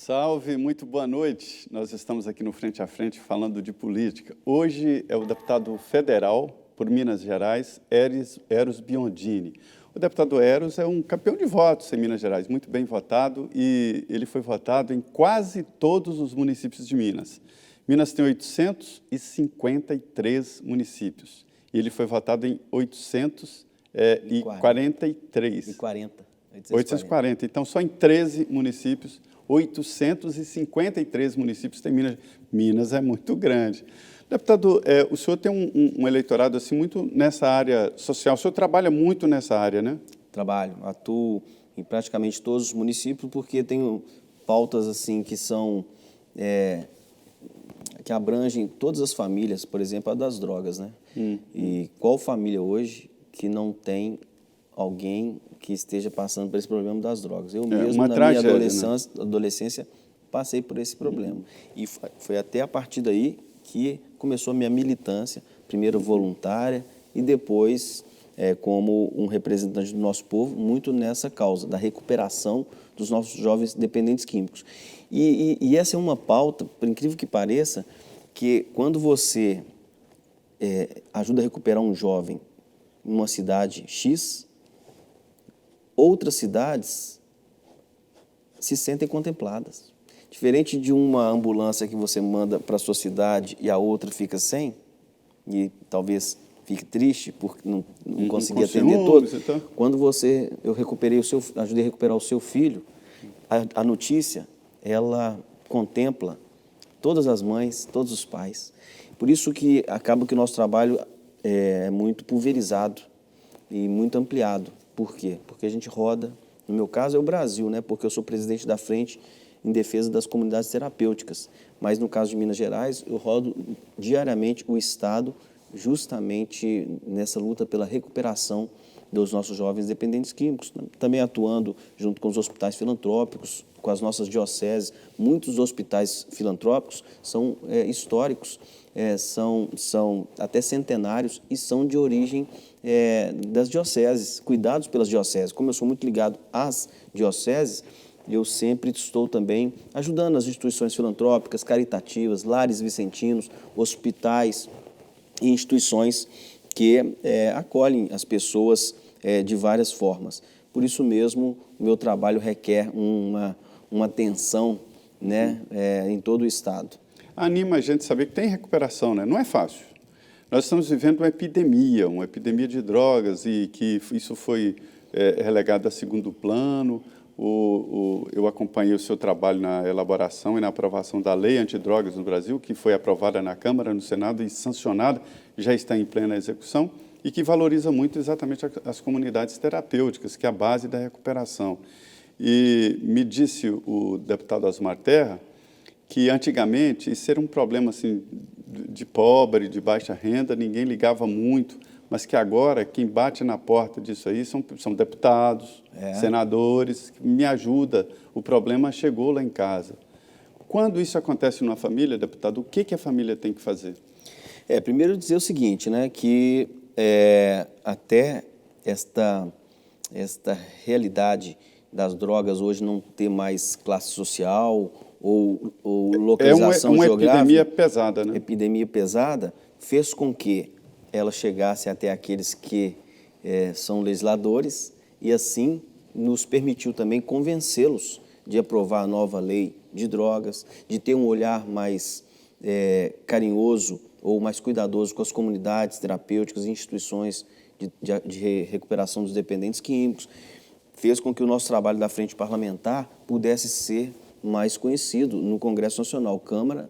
Salve, muito boa noite. Nós estamos aqui no Frente a Frente falando de política. Hoje é o deputado federal por Minas Gerais, Eros Biondini. O deputado Eros é um campeão de votos em Minas Gerais, muito bem votado, e ele foi votado em quase todos os municípios de Minas. Minas tem 853 municípios, e ele foi votado em 843. 840. Então, só em 13 municípios, 853 municípios tem Minas. Minas é muito grande. Deputado, o senhor tem um eleitorado assim muito nessa área social. O senhor trabalha muito nessa área, né? Trabalho, atuo em praticamente todos os municípios, porque tenho pautas assim que são que abrangem todas as famílias, por exemplo, a das drogas, né? E qual família hoje que não tem alguém que esteja passando por esse problema das drogas? Eu mesmo, na minha adolescência, passei por esse problema. E foi até a partir daí que começou a minha militância, primeiro voluntária e depois como um representante do nosso povo, muito nessa causa da recuperação dos nossos jovens dependentes químicos. E essa é uma pauta, por incrível que pareça, que quando você ajuda a recuperar um jovem em uma cidade X, outras cidades se sentem contempladas. Diferente de uma ambulância que você manda para a sua cidade e a outra fica sem, e talvez fique triste por não conseguir atender todos. Então. Quando eu ajudei a recuperar o seu filho, a notícia, ela contempla todas as mães, todos os pais. Por isso que acaba que o nosso trabalho é muito pulverizado e muito ampliado. Por quê? Porque a gente roda, no meu caso é o Brasil, né? Porque eu sou presidente da Frente em Defesa das Comunidades Terapêuticas, mas no caso de Minas Gerais, eu rodo diariamente o Estado justamente nessa luta pela recuperação dos nossos jovens dependentes químicos, também atuando junto com os hospitais filantrópicos, com as nossas dioceses. Muitos hospitais filantrópicos são históricos, são até centenários e são de origem das dioceses, cuidados pelas dioceses. Como eu sou muito ligado às dioceses, eu sempre estou também ajudando as instituições filantrópicas, caritativas, lares vicentinos, hospitais e instituições que acolhem as pessoas de várias formas. Por isso mesmo, o meu trabalho requer uma atenção, né, em todo o Estado. Anima a gente saber que tem recuperação, né? Não é fácil. Nós estamos vivendo uma epidemia de drogas, e que isso foi relegado a segundo plano. Eu acompanhei o seu trabalho na elaboração e na aprovação da lei antidrogas no Brasil, que foi aprovada na Câmara, no Senado e sancionada, já está em plena execução, e que valoriza muito exatamente as comunidades terapêuticas, que é a base da recuperação. E me disse o deputado Osmar Terra que antigamente isso era um problema assim, de pobre, de baixa renda, ninguém ligava muito, mas que agora quem bate na porta disso aí são deputados, senadores, que me ajuda, o problema chegou lá em casa. Quando isso acontece numa família, deputado, o que a família tem que fazer? Primeiro dizer o seguinte, né, que até esta realidade das drogas hoje não ter mais classe social ou localização geográfica. É uma epidemia pesada, né? Epidemia pesada fez com que ela chegasse até aqueles que são legisladores e, assim, nos permitiu também convencê-los de aprovar a nova lei de drogas, de ter um olhar mais carinhoso ou mais cuidadoso com as comunidades terapêuticas e instituições de recuperação dos dependentes químicos. Fez com que o nosso trabalho da Frente Parlamentar pudesse ser mais conhecido no Congresso Nacional, Câmara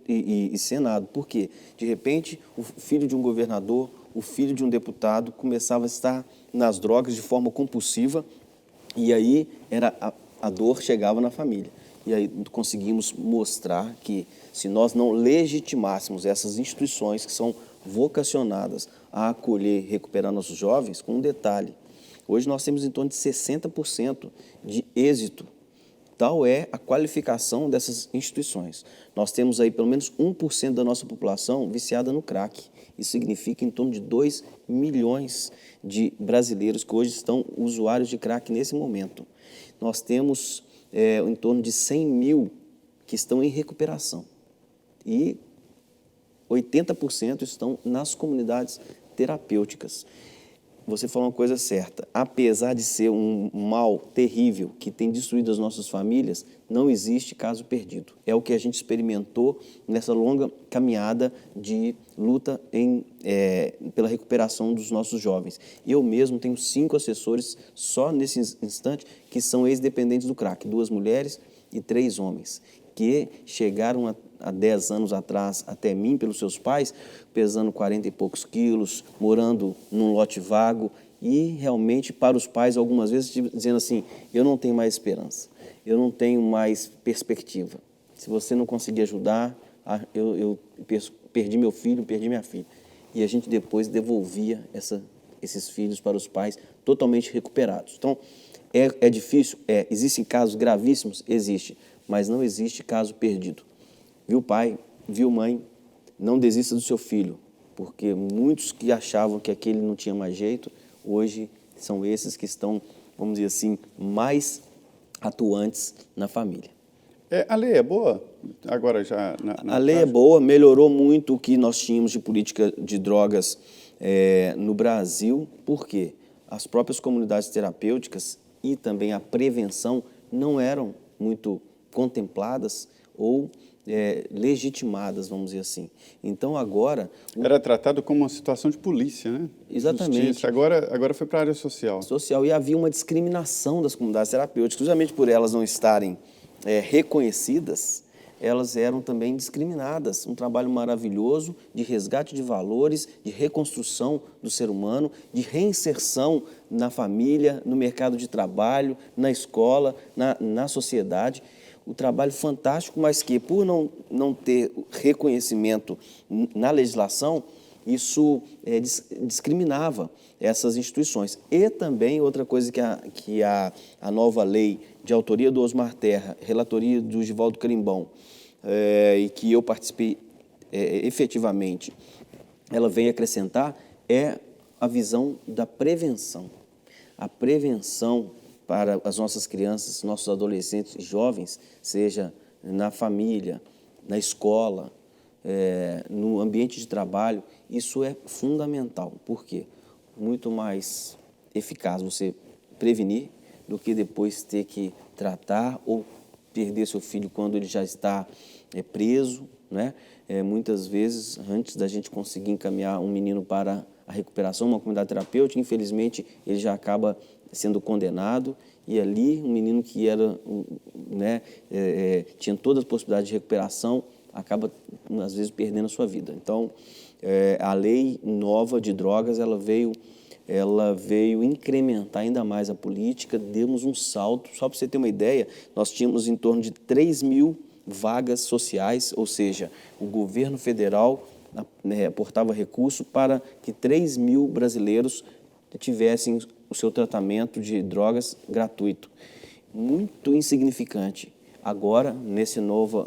e Senado. Por quê? De repente, o filho de um governador, o filho de um deputado começava a estar nas drogas de forma compulsiva, e aí a dor chegava na família. E aí conseguimos mostrar que, se nós não legitimássemos essas instituições que são vocacionadas a acolher e recuperar nossos jovens, com um detalhe: hoje nós temos em torno de 60% de êxito. Tal é a qualificação dessas instituições. Nós temos aí pelo menos 1% da nossa população viciada no crack. Isso significa em torno de 2 milhões de brasileiros que hoje estão usuários de crack nesse momento. Nós temos em torno de 100 mil que estão em recuperação. E 80% estão nas comunidades terapêuticas. Você falou uma coisa certa. Apesar de ser um mal terrível que tem destruído as nossas famílias, não existe caso perdido. É o que a gente experimentou nessa longa caminhada de luta pela recuperação dos nossos jovens. Eu mesmo tenho 5 assessores só nesse instante que são ex-dependentes do crack, 2 mulheres e 3 homens, que chegaram há 10 anos atrás até mim pelos seus pais, pesando 40 e poucos quilos, morando num lote vago e realmente para os pais algumas vezes dizendo assim, eu não tenho mais esperança, eu não tenho mais perspectiva. Se você não conseguir ajudar, eu perdi meu filho, perdi minha filha. E a gente depois devolvia esses filhos para os pais totalmente recuperados. Então, é difícil? Existem casos gravíssimos? Existe, mas não existe caso perdido. Viu pai, viu mãe, não desista do seu filho, porque muitos que achavam que aquele não tinha mais jeito, hoje são esses que estão, vamos dizer assim, mais atuantes na família. A lei é boa? Agora já... A lei é boa, melhorou muito o que nós tínhamos de política de drogas no Brasil, porque as próprias comunidades terapêuticas e também a prevenção não eram muito contempladas ou legitimadas, vamos dizer assim. Então, agora... Era tratado como uma situação de polícia, né? Exatamente. Justiça. Agora foi para a área social. E havia uma discriminação das comunidades terapêuticas, justamente por elas não estarem reconhecidas, elas eram também discriminadas. Um trabalho maravilhoso de resgate de valores, de reconstrução do ser humano, de reinserção na família, no mercado de trabalho, na escola, na sociedade. O trabalho fantástico, mas que, por não ter reconhecimento na legislação, isso discriminava essas instituições. E também, outra coisa que a nova lei de autoria do Osmar Terra, relatoria do Givaldo Carimbão, e que eu participei efetivamente, ela vem acrescentar, é a visão da prevenção. A prevenção para as nossas crianças, nossos adolescentes e jovens, seja na família, na escola, no ambiente de trabalho, isso é fundamental. Por quê? Muito mais eficaz você prevenir do que depois ter que tratar ou perder seu filho quando ele já está preso, né? Muitas vezes, antes da gente conseguir encaminhar um menino para a recuperação, uma comunidade terapêutica, infelizmente, ele já acaba sendo condenado, e ali um menino que era, tinha todas as possibilidades de recuperação, acaba, às vezes, perdendo a sua vida. Então, a lei nova de drogas, ela veio incrementar ainda mais a política, demos um salto. Só para você ter uma ideia, nós tínhamos em torno de 3 mil vagas sociais, ou seja, o governo federal aportava recurso para que 3 mil brasileiros tivessem o seu tratamento de drogas gratuito. Muito insignificante. Agora, nesse novo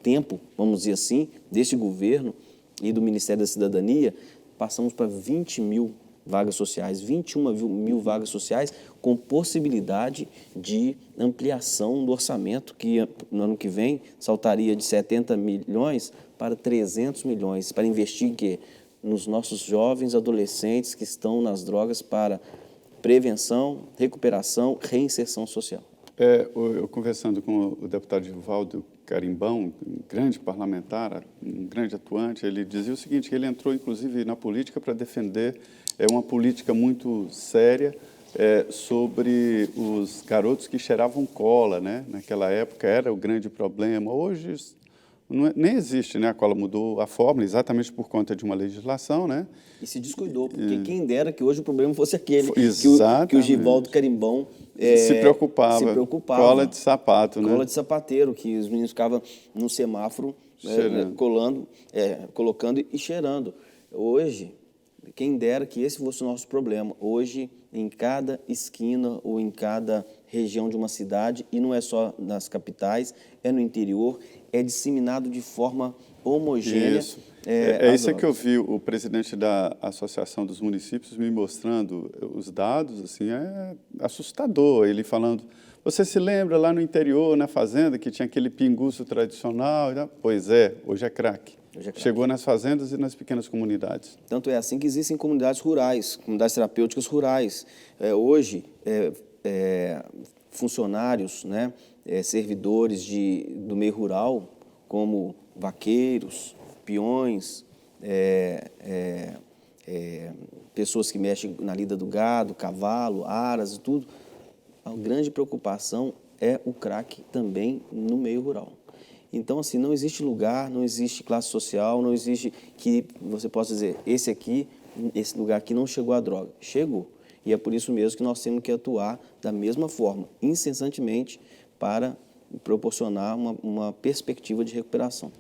tempo, vamos dizer assim, deste governo e do Ministério da Cidadania, passamos para 20 mil vagas sociais, 21 mil vagas sociais, com possibilidade de ampliação do orçamento, que no ano que vem saltaria de 70 milhões para 300 milhões, para investir em quê? Nos nossos jovens adolescentes que estão nas drogas para prevenção, recuperação, reinserção social. Eu conversando com o deputado Givaldo Carimbão, um grande parlamentar, um grande atuante, ele dizia o seguinte, que ele entrou, inclusive, na política para defender uma política muito séria sobre os garotos que cheiravam cola, né? Naquela época era o grande problema. Hoje nem existe, né? A cola mudou a fórmula exatamente por conta de uma legislação, né? E se descuidou, porque quem dera que hoje o problema fosse aquele que o Givaldo Carimbão se preocupava. Cola de sapato, né? Cola de sapateiro, que os meninos ficavam no semáforo colocando e cheirando. Hoje, quem dera que esse fosse o nosso problema. Hoje, em cada esquina ou em cada região de uma cidade, e não é só nas capitais, é no interior, é disseminado de forma homogênea. Isso. É isso que eu vi o presidente da Associação dos Municípios me mostrando os dados, assim, é assustador. Ele falando, você se lembra lá no interior, na fazenda, que tinha aquele pinguço tradicional? Pois é, hoje é crack. Chegou nas fazendas e nas pequenas comunidades. Tanto é assim que existem comunidades rurais, comunidades terapêuticas rurais. Hoje, funcionários, né, servidores do meio rural, como vaqueiros, peões, pessoas que mexem na lida do gado, cavalo, aras e tudo, a grande preocupação é o crack também no meio rural. Então, assim, não existe lugar, não existe classe social, não existe que você possa dizer, esse lugar aqui não chegou à droga. Chegou. E é por isso mesmo que nós temos que atuar da mesma forma, incessantemente, para proporcionar uma perspectiva de recuperação.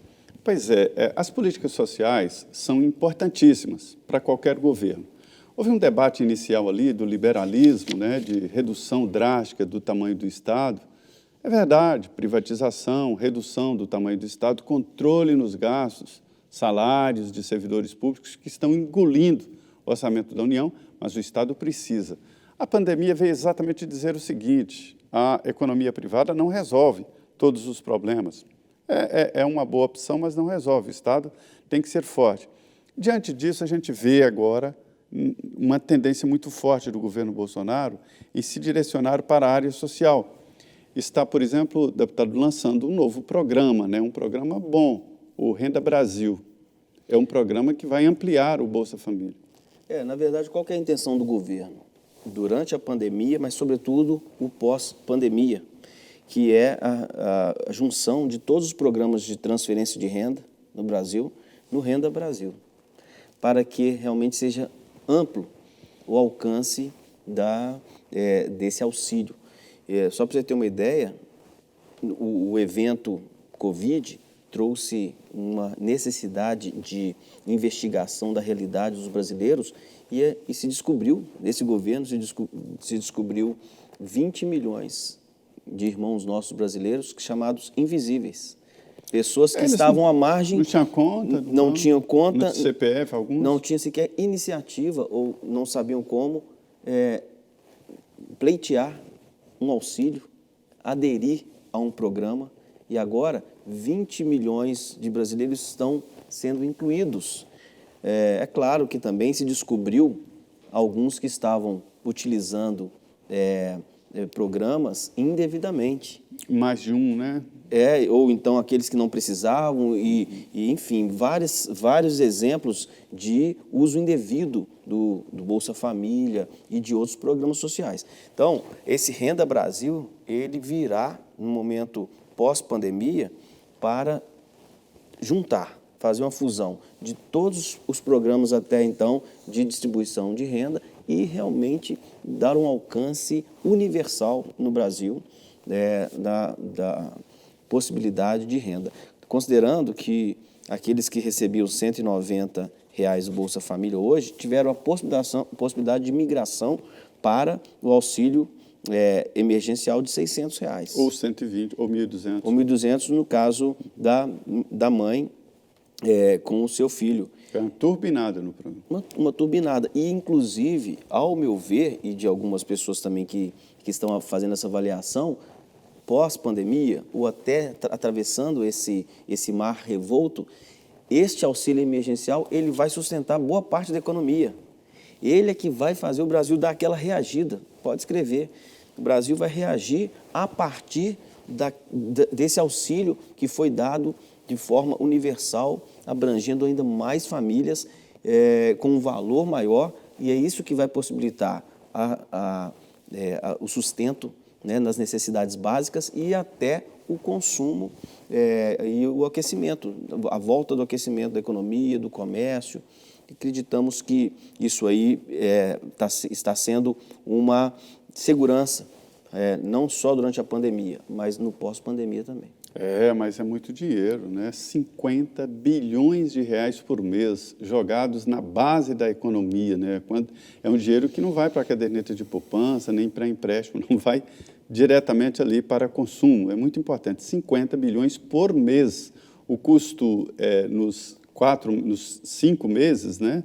Pois é, as políticas sociais são importantíssimas para qualquer governo. Houve um debate inicial ali do liberalismo, né, de redução drástica do tamanho do Estado. É verdade, privatização, redução do tamanho do Estado, controle nos gastos, salários de servidores públicos que estão engolindo o orçamento da União, mas o Estado precisa. A pandemia veio exatamente dizer o seguinte, a economia privada não resolve todos os problemas. É uma boa opção, mas não resolve. O Estado tem que ser forte. Diante disso, a gente vê agora uma tendência muito forte do governo Bolsonaro em se direcionar para a área social. Está, por exemplo, o deputado lançando um novo programa, né? Um programa bom, o Renda Brasil. É um programa que vai ampliar o Bolsa Família. Na verdade, qual que é a intenção do governo? Durante a pandemia, mas, sobretudo, o pós-pandemia, que é a junção de todos os programas de transferência de renda no Brasil, no Renda Brasil, para que realmente seja amplo o alcance desse auxílio. Só para você ter uma ideia, o evento Covid trouxe uma necessidade de investigação da realidade dos brasileiros e se descobriu, nesse governo, se descobriu 20 milhões de irmãos nossos brasileiros chamados invisíveis. Pessoas que estavam à margem... Não tinham conta? Não tinham conta. No CPF, alguns? Não tinham sequer iniciativa ou não sabiam como pleitear um auxílio, aderir a um programa, e agora 20 milhões de brasileiros estão sendo incluídos. É claro que também se descobriu alguns que estavam utilizando programas indevidamente. Mais de um, né? Ou então aqueles que não precisavam, enfim, vários exemplos de uso indevido do Bolsa Família e de outros programas sociais. Então, esse Renda Brasil, ele virá, no momento pós-pandemia, para juntar, fazer uma fusão de todos os programas até então de distribuição de renda e realmente dar um alcance universal no Brasil da possibilidade de renda. Considerando que aqueles que recebiam R$190 do Bolsa Família hoje tiveram a possibilidade de migração para o auxílio emergencial de R$600. Ou 120, ou 1.200. Ou 1.200 no caso da mãe com o seu filho. É uma turbinada no programa. Uma turbinada. E, inclusive, ao meu ver, e de algumas pessoas também que estão fazendo essa avaliação, pós-pandemia, ou até atravessando esse mar revolto, este auxílio emergencial ele vai sustentar boa parte da economia. Ele é que vai fazer o Brasil dar aquela reagida. Pode escrever. O Brasil vai reagir a partir desse auxílio que foi dado de forma universal, abrangendo ainda mais famílias com um valor maior, e é isso que vai possibilitar o sustento, né, nas necessidades básicas e até o consumo e o aquecimento, a volta do aquecimento da economia, do comércio. Acreditamos que isso aí está sendo uma segurança, não só durante a pandemia, mas no pós-pandemia também. Mas é muito dinheiro, né? 50 bilhões de reais por mês jogados na base da economia, né? É um dinheiro que não vai para a caderneta de poupança, nem para empréstimo, não vai diretamente ali para consumo. É muito importante, 50 bilhões por mês. o custo nos 5 meses, né,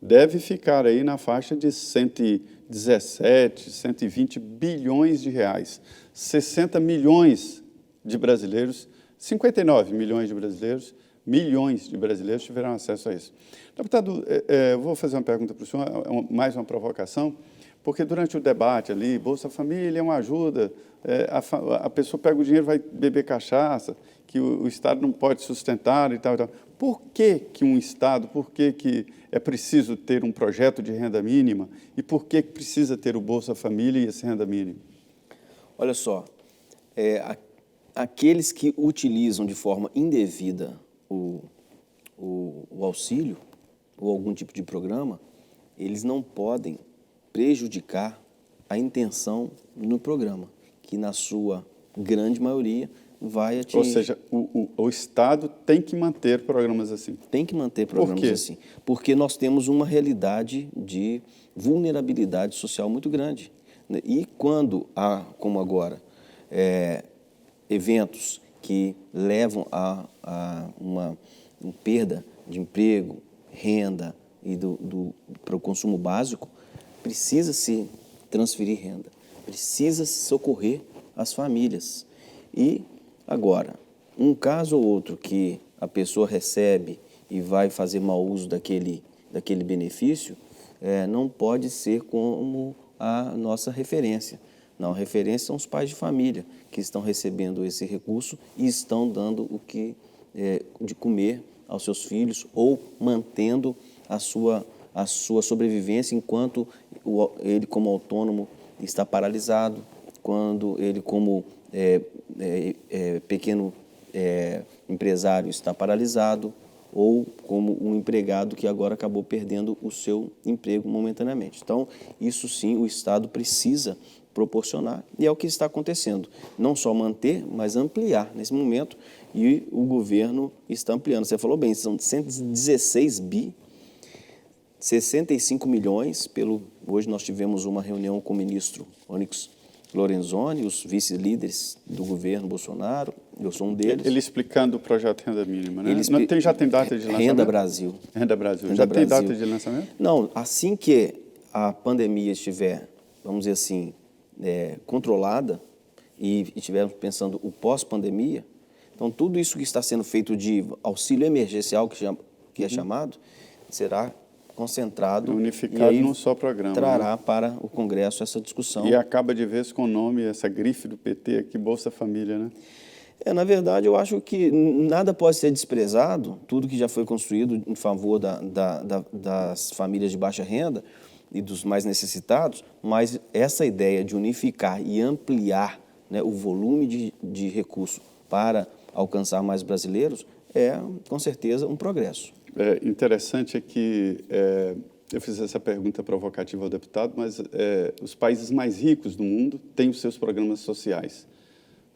deve ficar aí na faixa de 117, 120 bilhões de reais. 60 milhões de brasileiros, 59 milhões de brasileiros, milhões de brasileiros tiveram acesso a isso. Deputado, eu vou fazer uma pergunta para o senhor, mais uma provocação, porque durante o debate ali, Bolsa Família é uma ajuda, a pessoa pega o dinheiro e vai beber cachaça, que o Estado não pode sustentar e tal, e tal. Por que um Estado, por que é preciso ter um projeto de renda mínima e por que precisa ter o Bolsa Família e esse renda mínima? Olha só, aqueles que utilizam de forma indevida o auxílio ou algum tipo de programa, eles não podem prejudicar a intenção no programa, que na sua grande maioria vai atingir. Ou seja, o Estado tem que manter programas assim. Tem que manter programas assim, porque nós temos uma realidade de vulnerabilidade social muito grande. E quando há, como agora, eventos que levam a uma perda de emprego, renda e para o consumo básico, precisa-se transferir renda, precisa-se socorrer as famílias. E, agora, um caso ou outro que a pessoa recebe e vai fazer mau uso daquele benefício, não pode ser como a nossa referência. Não, a referência são os pais de família que estão recebendo esse recurso e estão dando o que de comer aos seus filhos ou mantendo a sua sobrevivência enquanto ele, como autônomo, está paralisado, quando ele, como pequeno empresário, está paralisado, ou como um empregado que agora acabou perdendo o seu emprego momentaneamente. Então, isso sim, o Estado precisa proporcionar, e é o que está acontecendo. Não só manter, mas ampliar nesse momento, e o governo está ampliando. Você falou bem, são 116 bi, 65 milhões, hoje nós tivemos uma reunião com o ministro Onyx Lorenzoni, os vice-líderes do governo Bolsonaro, eu sou um deles. Ele explicando o projeto Renda Mínima, né? Já tem data de lançamento? Renda Brasil. Renda Brasil. Já tem data de lançamento? Não, assim que a pandemia estiver, vamos dizer assim, controlada e estivermos pensando o pós-pandemia, então tudo isso que está sendo feito de auxílio emergencial, que é chamado, será concentrado, unificado num só programa. Trará, né, para o Congresso essa discussão. E acaba de vez com o nome, essa grife do PT aqui, Bolsa Família, né? Na verdade, eu acho que nada pode ser desprezado, tudo que já foi construído em favor das famílias de baixa renda e dos mais necessitados, mas essa ideia de unificar e ampliar, né, o volume de recursos para alcançar mais brasileiros é, com certeza, um progresso. Interessante que eu fiz essa pergunta provocativa ao deputado, mas os países mais ricos do mundo têm os seus programas sociais.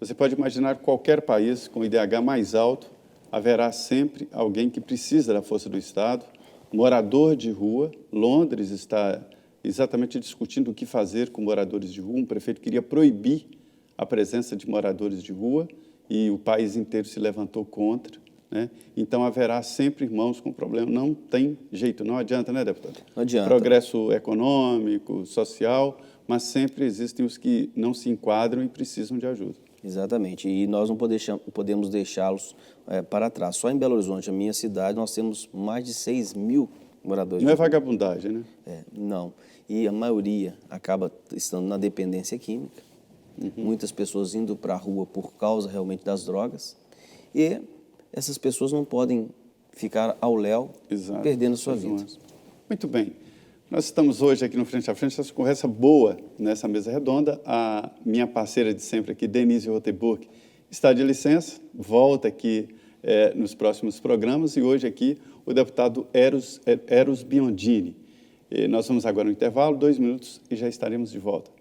Você pode imaginar qualquer país com IDH mais alto, haverá sempre alguém que precisa da força do Estado, morador de rua. Londres está exatamente discutindo o que fazer com moradores de rua. Um prefeito queria proibir a presença de moradores de rua e o país inteiro se levantou contra. Né? Então, haverá sempre irmãos com problema. Não tem jeito, não adianta, né, deputado? Não adianta. Progresso econômico, social, mas sempre existem os que não se enquadram e precisam de ajuda. Exatamente, e nós não podemos deixá-los para trás. Só em Belo Horizonte, a minha cidade, nós temos mais de 6 mil moradores. Não é vagabundagem, né? Não, e a maioria acaba estando na dependência química. Muitas pessoas indo para a rua por causa realmente das drogas, e essas pessoas não podem ficar ao léu, perdendo sua vida. Muito bem. Nós estamos hoje aqui no Frente a Frente, essa conversa boa nessa mesa redonda. A minha parceira de sempre aqui, Denise Rotenburg, está de licença, volta aqui nos próximos programas, e hoje aqui o deputado Eros Biondini. Nós vamos agora no intervalo, 2 minutos, e já estaremos de volta.